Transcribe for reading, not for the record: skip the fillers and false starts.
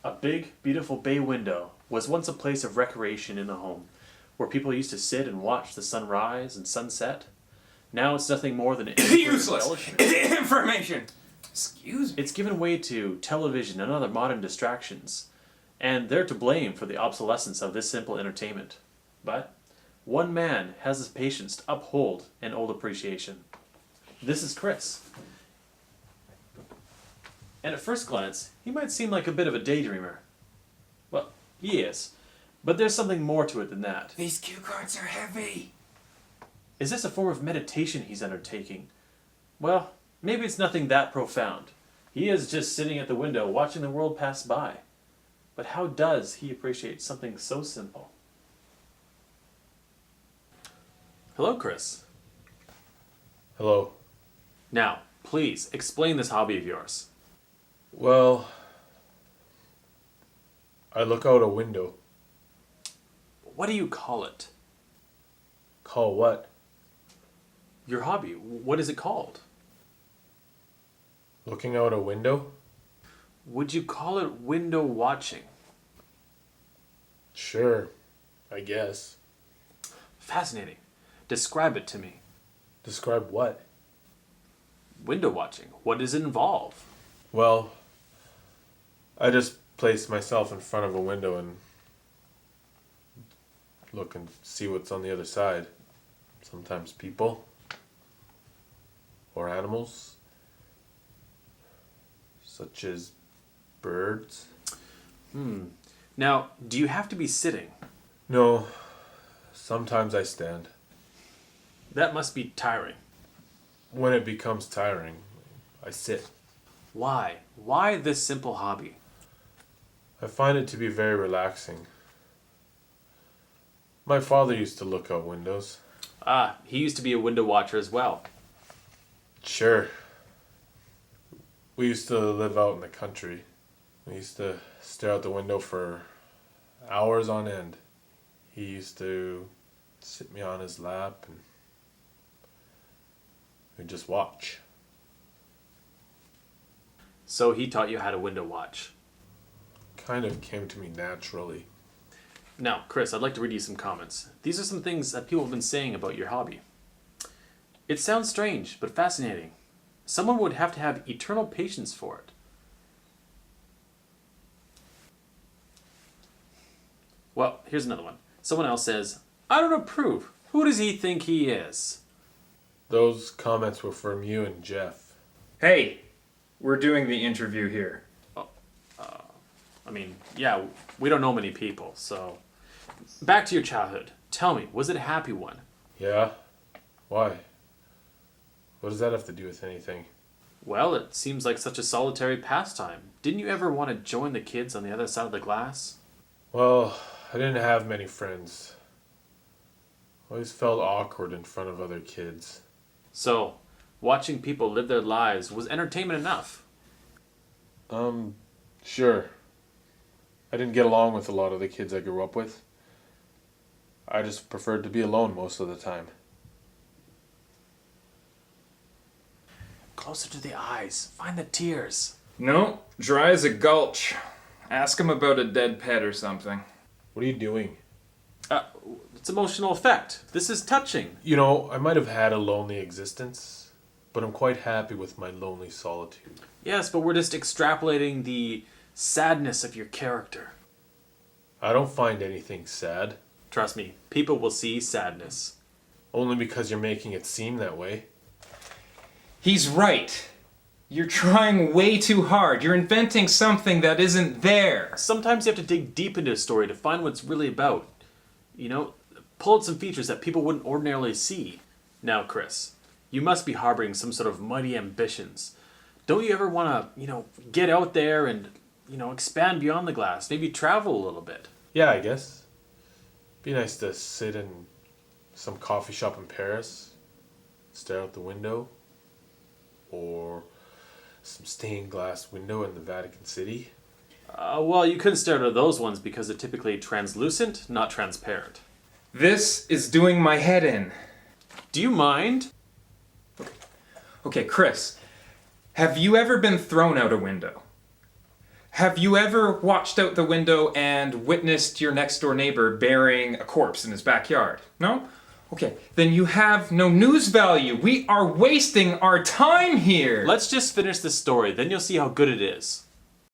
A big, beautiful bay window was once a place of recreation in a home, where people used to sit and watch the sun rise and sunset. Now it's nothing more than an Useless embellishment. information. Excuse me. It's given way to television and other modern distractions, and they're to blame for the obsolescence of this simple entertainment. But one man has the patience to uphold an old appreciation. This is Chris. And at first glance, he might seem like a bit of a daydreamer. Well, he is. But there's something more to it than that. These cue cards are heavy. Is this a form of meditation he's undertaking? Well, maybe it's nothing that profound. He is just sitting at the window watching the world pass by. But how does he appreciate something so simple? Hello, Chris. Hello. Now, please, explain this hobby of yours. Well, I look out a window. What do you call it? Call what? Your hobby, what is it called? Looking out a window? Would you call it window watching? Sure, I guess. Fascinating. Describe it to me. Describe what? Window watching, what does it involve? Well, I just place myself in front of a window and look and see what's on the other side. Sometimes people or animals, such as birds. Now, do you have to be sitting? No, sometimes I stand. That must be tiring. When it becomes tiring, I sit. Why? Why this simple hobby? I find it to be very relaxing. My father used to look out windows. Ah, he used to be a window watcher as well. Sure. We used to live out in the country. We used to stare out the window for hours on end. He used to sit me on his lap and we'd just watch. So he taught you how to window watch. Kind of came to me naturally. Now, Chris, I'd like to read you some comments. These are some things that people have been saying about your hobby. It sounds strange, but fascinating. Someone would have to have eternal patience for it. Well, here's another one. Someone else says, I don't approve. Who does he think he is? Those comments were from you and Jeff. Hey, we're doing the interview here. I mean, yeah, we don't know many people, so... Back to your childhood. Tell me, was it a happy one? Yeah? Why? What does that have to do with anything? Well, it seems like such a solitary pastime. Didn't you ever want to join the kids on the other side of the glass? Well, I didn't have many friends. I always felt awkward in front of other kids. So, watching people live their lives was entertainment enough. Sure. I didn't get along with a lot of the kids I grew up with. I just preferred to be alone most of the time. Closer to the eyes. Find the tears. No, dry as a gulch. Ask him about a dead pet or something. What are you doing? It's emotional effect. This is touching. You know, I might have had a lonely existence, but I'm quite happy with my lonely solitude. Yes, but we're just extrapolating the sadness of your character. I don't find anything sad, Trust me, people will see sadness. only because you're making it seem that way. He's right. You're trying way too hard. You're inventing something that isn't there. Sometimes you have to dig deep into a story to find what it's really about. You know, pull out some features that people wouldn't ordinarily see. Now, Chris, you must be harboring some sort of mighty ambitions. Don't you ever want to, get out there and, expand beyond the glass? Maybe travel a little bit. Yeah, I guess. Be nice to sit in some coffee shop in Paris, stare out the window, or some stained glass window in the Vatican City. Well, you couldn't stare at those ones because they're typically translucent, not transparent. This is doing my head in. Do you mind? Okay, Chris, have you ever been thrown out a window? Have you ever watched out the window and witnessed your next door neighbor burying a corpse in his backyard? No? Okay, then you have no news value. We are wasting our time here. Let's just finish this story, then you'll see how good it is.